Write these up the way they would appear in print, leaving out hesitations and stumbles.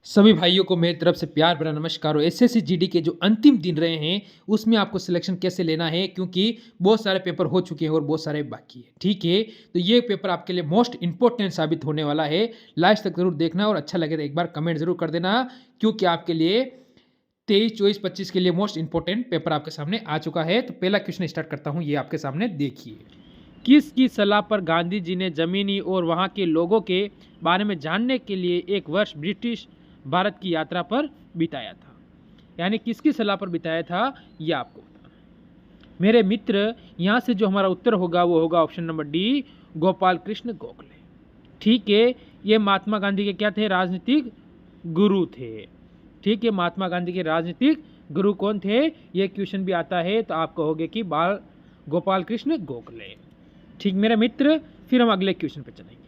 सभी भाइयों को मेरी तरफ से प्यार भरा नमस्कार। और एसएससी जीडी के जो अंतिम दिन रहे हैं उसमें आपको सिलेक्शन कैसे लेना है, क्योंकि बहुत सारे पेपर हो चुके हैं और बहुत सारे बाकी है। ठीक है, तो ये पेपर आपके लिए मोस्ट इंपॉर्टेंट साबित होने वाला है। लास्ट तक जरूर देखना और अच्छा लगे तो एक बार कमेंट जरूर कर देना, क्योंकि आपके लिए 23, 24, 25 के लिए मोस्ट इंपॉर्टेंट पेपर आपके सामने आ चुका है। तो पहला क्वेश्चन स्टार्ट करता हूँ, ये आपके सामने देखिए। किसकी सलाह पर गांधी जी ने जमीनी और वहां के लोगों के बारे में जानने के लिए एक वर्ष ब्रिटिश भारत की यात्रा पर बिताया था? यानी किसकी सलाह पर बिताया था, ये आपको बताना है मेरे मित्र। यहाँ से जो हमारा उत्तर होगा वो होगा option number D, Gopal Krishna Gokhale. ठीक है, ये महात्मा गांधी के क्या थे? राजनीतिक गुरु थे। ठीक है, महात्मा गांधी के राजनीतिक गुरु कौन थे? ये क्वेश्चन भी आता है, तो आप कहोगे कि गोपाल कृष्ण गोखले। ठीक मेरे मित्र, फिर हम अगले क्वेश्चन पर चलेंगे।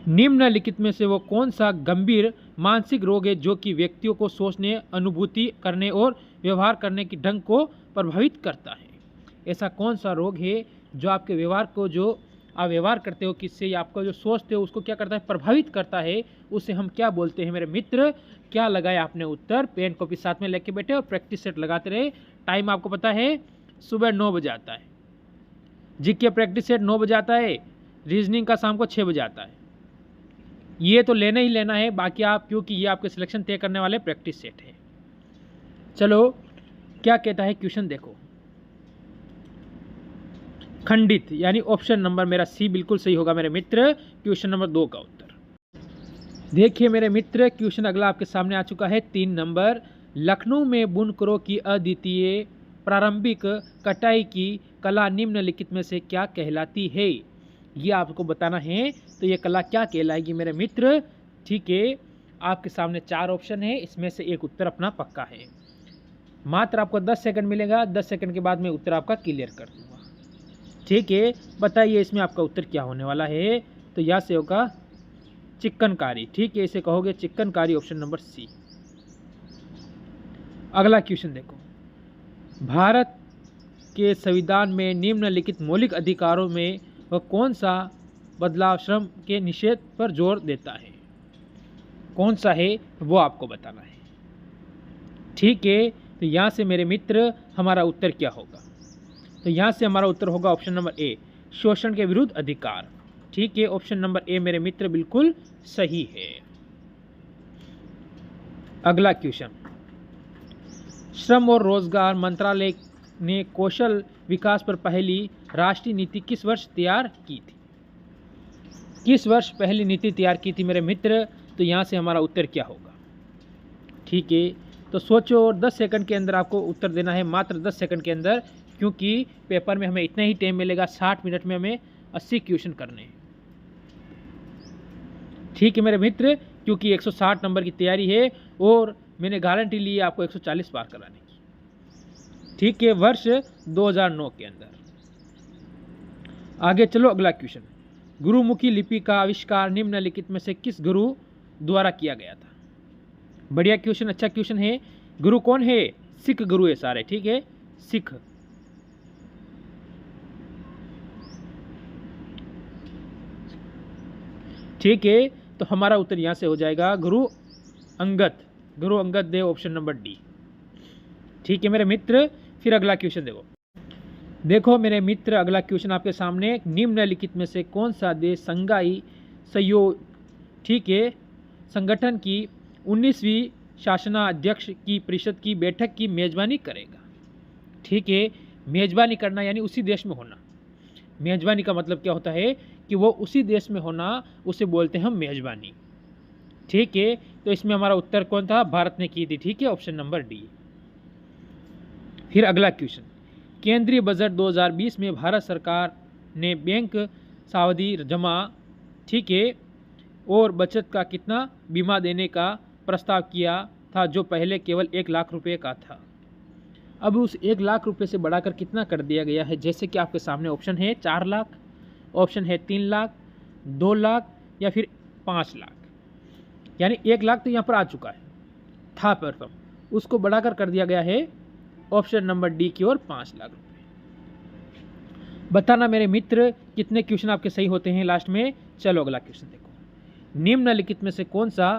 निम्नलिखित में से वो कौन सा गंभीर मानसिक रोग है जो कि व्यक्तियों को सोचने, अनुभूति करने और व्यवहार करने की ढंग को प्रभावित करता है? ऐसा कौन सा रोग है जो आपके व्यवहार को, जो आप व्यवहार करते हो किससे, या आपको जो सोचते हो उसको क्या करता है? प्रभावित करता है। उसे हम क्या बोलते हैं मेरे मित्र? क्या लगाया आपने उत्तर? पेन कॉपी साथ में लेके बैठे और प्रैक्टिस सेट लगाते रहे। टाइम आपको पता है, सुबह 9 बजे आता है। जीके प्रैक्टिस सेट 9 बजे आता है, रीजनिंग का शाम को 6 बजे आता है। ये तो लेना ही लेना है, बाकी आप, क्योंकि ये आपके सिलेक्शन तय करने वाले प्रैक्टिस सेट है। चलो क्या कहता है क्वेश्चन देखो। खंडित, यानी ऑप्शन नंबर मेरा सी बिल्कुल सही होगा मेरे मित्र, क्वेश्चन नंबर 2 का उत्तर। देखिए मेरे मित्र, क्वेश्चन अगला आपके सामने आ चुका है। 3 नंबर, लखनऊ में बुनकरों की अद्वितीय प्रारंभिक कटाई की कला निम्नलिखित में से क्या कहलाती है? ये आपको बताना है। तो ये कला क्या कहलाएगी मेरे मित्र? ठीक है, आपके सामने 4 ऑप्शन है, इसमें से एक उत्तर अपना पक्का है। मात्र आपको 10 सेकंड मिलेगा, 10 सेकंड के बाद मैं उत्तर आपका क्लियर कर दूंगा। ठीक है, बताइए इसमें आपका उत्तर क्या होने वाला है? तो यहाँ से होगा चिकनकारी। ठीक है, इसे कहोगे चिकनकारी, ऑप्शन नंबर सी। अगला क्वेश्चन देखो। भारत के संविधान में निम्नलिखित मौलिक अधिकारों में वह कौन सा बदलाव श्रम के निषेध पर जोर देता है? कौन सा है वो आपको बताना है। ठीक है, तो यहाँ से मेरे मित्र हमारा उत्तर क्या होगा? तो यहाँ से हमारा उत्तर होगा ऑप्शन नंबर ए, शोषण के विरुद्ध अधिकार। ठीक है, ऑप्शन नंबर ए मेरे मित्र बिल्कुल सही है। अगला क्वेश्चन, श्रम और रोजगार मंत्रालय ने कौशल विकास पर पहली राष्ट्रीय नीति किस वर्ष तैयार की थी? किस वर्ष पहली नीति तैयार की थी मेरे मित्र? तो यहाँ से हमारा उत्तर क्या होगा? ठीक है, तो सोचो और 10 सेकंड के अंदर आपको उत्तर देना है, मात्र 10 सेकंड के अंदर, क्योंकि पेपर में हमें इतना ही टाइम मिलेगा, 60 मिनट में हमें 80 क्वेश्चन करने हैं। ठीक है मेरे मित्र, क्योंकि 160 नंबर की तैयारी है और मैंने गारंटी ली है आपको 140 पार कराने की। ठीक है, वर्ष 2009 के अंदर। आगे चलो, अगला क्वेश्चन। गुरुमुखी लिपि का आविष्कार निम्नलिखित में से किस गुरु द्वारा किया गया था? बढ़िया क्वेश्चन, अच्छा क्वेश्चन है। गुरु कौन है? सिख गुरु है सारे। ठीक है, सिख। ठीक है, तो हमारा उत्तर यहां से हो जाएगा Guru Angad. Guru Angad Dev, option number D. ठीक है मेरे मित्र, फिर अगला क्वेश्चन देखो मेरे मित्र, अगला क्वेश्चन आपके सामने। निम्नलिखित में से कौन सा देश संघाई सहयोग, ठीक है, संगठन की 19वीं शासनाध्यक्ष की परिषद की बैठक की मेजबानी करेगा? ठीक है, मेजबानी करना यानी उसी देश में होना। मेजबानी का मतलब क्या होता है कि वो उसी देश में होना, उसे बोलते हैं हम मेजबानी। ठीक है, तो इसमें हमारा उत्तर कौन था? भारत ने की थी। ठीक है, ऑप्शन नंबर डी। फिर अगला क्वेश्चन, केंद्रीय बजट 2020 में भारत सरकार ने बैंक सावधि जमा, ठीक है, और बचत का कितना बीमा देने का प्रस्ताव किया था, जो पहले केवल 1 लाख रुपए का था? अब उस 1 लाख रुपए से बढ़ाकर कितना कर दिया गया है? जैसे कि आपके सामने ऑप्शन है 4 लाख, ऑप्शन है 3 लाख, 2 लाख या फिर 5 लाख। यानी 1 लाख तो यहाँ पर आ चुका है, था प्रथम, उसको बढ़ाकर कर दिया गया है ऑप्शन नंबर डी की ओर 5 लाख रुपए। बताना मेरे मित्र कितने क्वेश्चन आपके सही होते हैं लास्ट में। चलो अगला क्वेश्चन देखो। निम्नलिखित में से कौन सा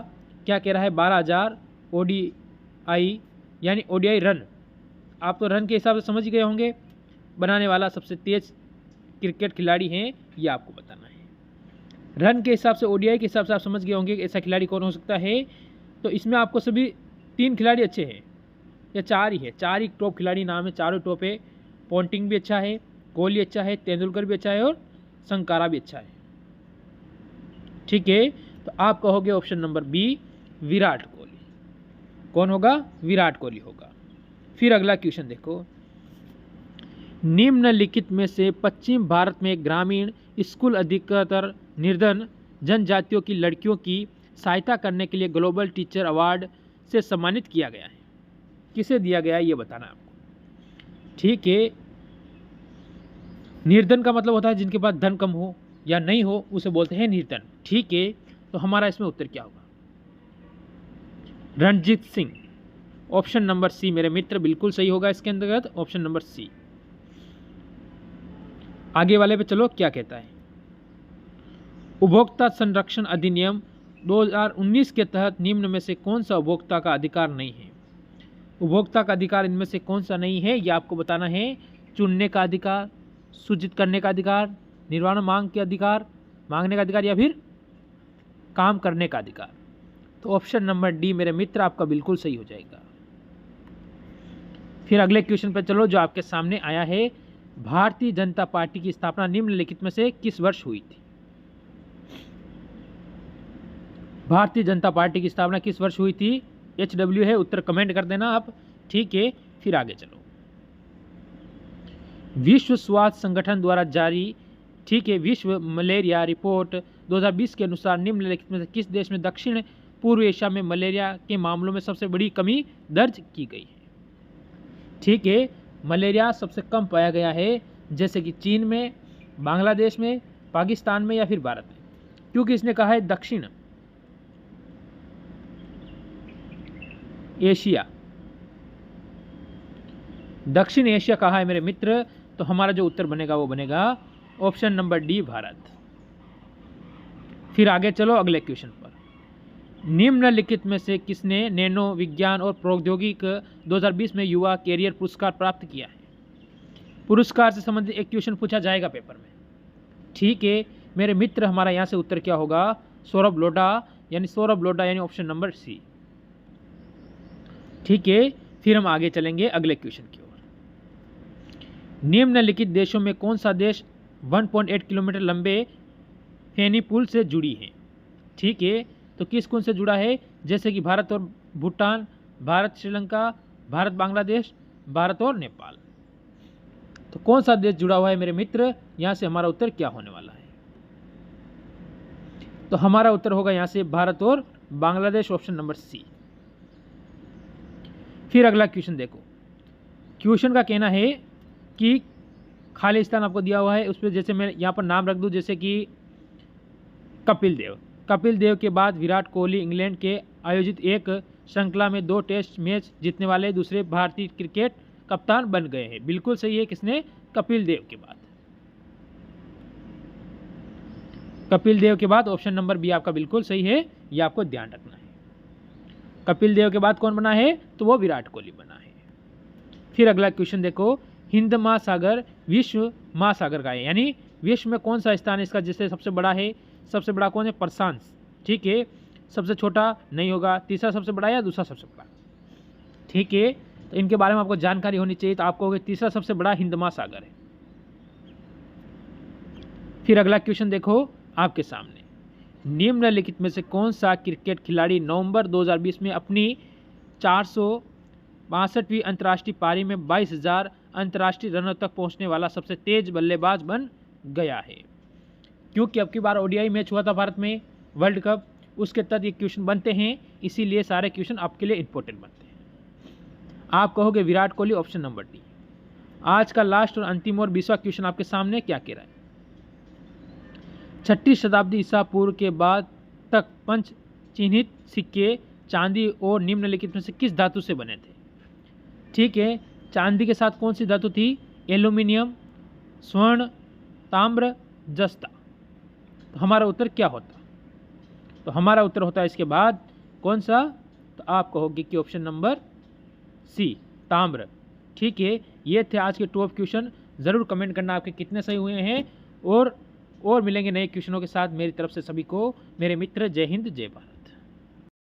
क्या कह रहा है, 12,000 ODI यानी ODI रन। आप तो रन के हिसाब से समझ गए होंगे, बनाने वाला सबसे तेज क्रिकेट खिलाड़ी हैं, ये आपको बताना है। रन के हिसाब से, ODI के हिसाब से आप समझ गए होंगे कि ऐसा खिलाड़ी कौन हो सकता है। तो इसमें आपको सभी 3 खिलाड़ी अच्छे हैं या 4 ही है, 4 ही टॉप खिलाड़ी नाम है, चारों टॉप है। पॉन्टिंग भी अच्छा है, कोहली अच्छा है, तेंदुलकर भी अच्छा है और संकारा भी अच्छा है। ठीक है, तो आप कहोगे option number B Virat Kohli. कौन होगा, विराट कोहली होगा। फिर अगला क्वेश्चन देखो, निम्नलिखित में से पश्चिम भारत में ग्रामीण स्कूल अधिकतर निर्धन जनजातियों की लड़कियों की सहायता करने के लिए ग्लोबल टीचर अवार्ड से सम्मानित किया गया है। किसे दिया गया है ये बताना है आपको। ठीक है, निर्धन का मतलब होता है जिनके पास धन कम हो या नहीं हो, उसे बोलते हैं निर्धन। ठीक है, तो हमारा इसमें उत्तर क्या होगा, Ranjit Singh. Option number C मेरे मित्र बिल्कुल सही होगा इसके अंतर्गत, ऑप्शन नंबर सी। आगे वाले पे चलो, क्या कहता है, उपभोक्ता संरक्षण अधिनियम 2019 के तहत निम्न में से कौन सा उपभोक्ता का अधिकार नहीं है। उपभोक्ता का अधिकार इनमें से कौन सा नहीं है, ये आपको बताना है। चुनने का अधिकार, सूचित करने का अधिकार, निर्वाण मांग के अधिकार, मांगने का अधिकार, या फिर काम करने का अधिकार। तो ऑप्शन नंबर डी मेरे मित्र आपका बिल्कुल सही हो जाएगा। फिर अगले क्वेश्चन पर चलो, जो आपके सामने आया है, भारतीय जनता पार्टी की स्थापना निम्नलिखित में से किस वर्ष हुई थी। भारतीय जनता पार्टी की स्थापना किस वर्ष हुई थी, HW है, उत्तर कमेंट कर देना आप। ठीक है, फिर आगे चलो, विश्व स्वास्थ्य संगठन द्वारा जारी, ठीक है, विश्व मलेरिया रिपोर्ट 2020 के अनुसार निम्नलिखित में से किस देश में दक्षिण पूर्व एशिया में मलेरिया के मामलों में सबसे बड़ी कमी दर्ज की गई है। ठीक है, मलेरिया सबसे कम पाया गया है, जैसे कि चीन में, बांग्लादेश में, पाकिस्तान में या फिर भारत में, क्योंकि इसने कहा है दक्षिण एशिया, दक्षिण एशिया कहा है मेरे मित्र। तो हमारा जो उत्तर बनेगा वो बनेगा ऑप्शन नंबर डी भारत। फिर आगे चलो अगले क्वेश्चन पर, निम्नलिखित में से किसने नैनो विज्ञान और प्रौद्योगिकी 2020 में युवा कैरियर पुरस्कार प्राप्त किया है। पुरस्कार से संबंधित एक क्वेश्चन पूछा जाएगा पेपर में। ठीक है मेरे मित्र, हमारा यहाँ से उत्तर क्या होगा, सौरभ लोढ़ा यानी ऑप्शन नंबर सी। ठीक है, फिर हम आगे चलेंगे अगले क्वेश्चन की ओर। निम्नलिखित देशों में कौन सा देश 1.8 किलोमीटर लंबे फेनी पुल से जुड़ी है। ठीक है, तो किस कौन से जुड़ा है, जैसे कि भारत और भूटान, भारत श्रीलंका, भारत बांग्लादेश, भारत और नेपाल। तो कौन सा देश जुड़ा हुआ है मेरे मित्र, यहां से हमारा उत्तर क्या होने वाला है। तो हमारा उत्तर होगा यहां से भारत और बांग्लादेश, ऑप्शन नंबर सी। फिर अगला क्वेश्चन देखो, क्वेश्चन का कहना है कि खाली स्थान आपको दिया हुआ है, उस पर जैसे मैं यहाँ पर नाम रख दूँ, जैसे कि कपिल देव के बाद विराट कोहली इंग्लैंड के आयोजित एक श्रृंखला में 2 टेस्ट मैच जीतने वाले दूसरे भारतीय क्रिकेट कप्तान बन गए हैं। बिल्कुल सही है, किसने, कपिल देव के बाद। कपिल देव के बाद ऑप्शन नंबर बी आपका बिल्कुल सही है, ये आपको ध्यान रखना है। कपिल देव के बाद कौन बना है, तो वो विराट कोहली बना है। फिर अगला क्वेश्चन देखो, हिंद महासागर विश्व महासागर का है, यानी विश्व में कौन सा स्थान इसका जिससे सबसे बड़ा है। सबसे बड़ा कौन है, प्रशांत। ठीक है, सबसे छोटा नहीं होगा, तीसरा सबसे बड़ा या दूसरा सबसे बड़ा। ठीक है, तो इनके बारे में आपको जानकारी होनी चाहिए। तो आपको तीसरा सबसे बड़ा हिंद महासागर है। फिर अगला क्वेश्चन देखो आपके सामने, निम्नलिखित में से कौन सा क्रिकेट खिलाड़ी नवंबर 2020 में अपनी 462वीं अंतर्राष्ट्रीय पारी में 22,000 अंतर्राष्ट्रीय रनों तक पहुंचने वाला सबसे तेज बल्लेबाज बन गया है। क्योंकि अब की बार ODI मैच हुआ था भारत में, वर्ल्ड कप, उसके तहत ये क्वेश्चन बनते हैं, इसीलिए सारे क्वेश्चन आपके लिए इंपॉर्टेंट बनते हैं। आप कहोगे Virat Kohli, option number D. आज का लास्ट और अंतिम और 20वां क्वेश्चन आपके सामने क्या कह रहा है, 6ठी शताब्दी ईसा पूर्व के बाद तक पंच चिन्हित सिक्के चांदी और निम्नलिखित में से किस धातु से बने थे। ठीक है, चांदी के साथ कौन सी धातु थी, एल्यूमिनियम, स्वर्ण, ताम्र, जस्ता। तो हमारा उत्तर क्या होता, तो हमारा उत्तर होता है इसके बाद कौन सा? तो आप कहोगे कि ऑप्शन नंबर सी, ताम्र। ठीक है, ये थे आज के टॉप क्वेश्चन। ज़रूर कमेंट करना आपके कितने सही हुए हैं, और मिलेंगे नए क्वेश्चनों के साथ। मेरी तरफ से सभी को मेरे मित्र, जय हिंद जय भारत।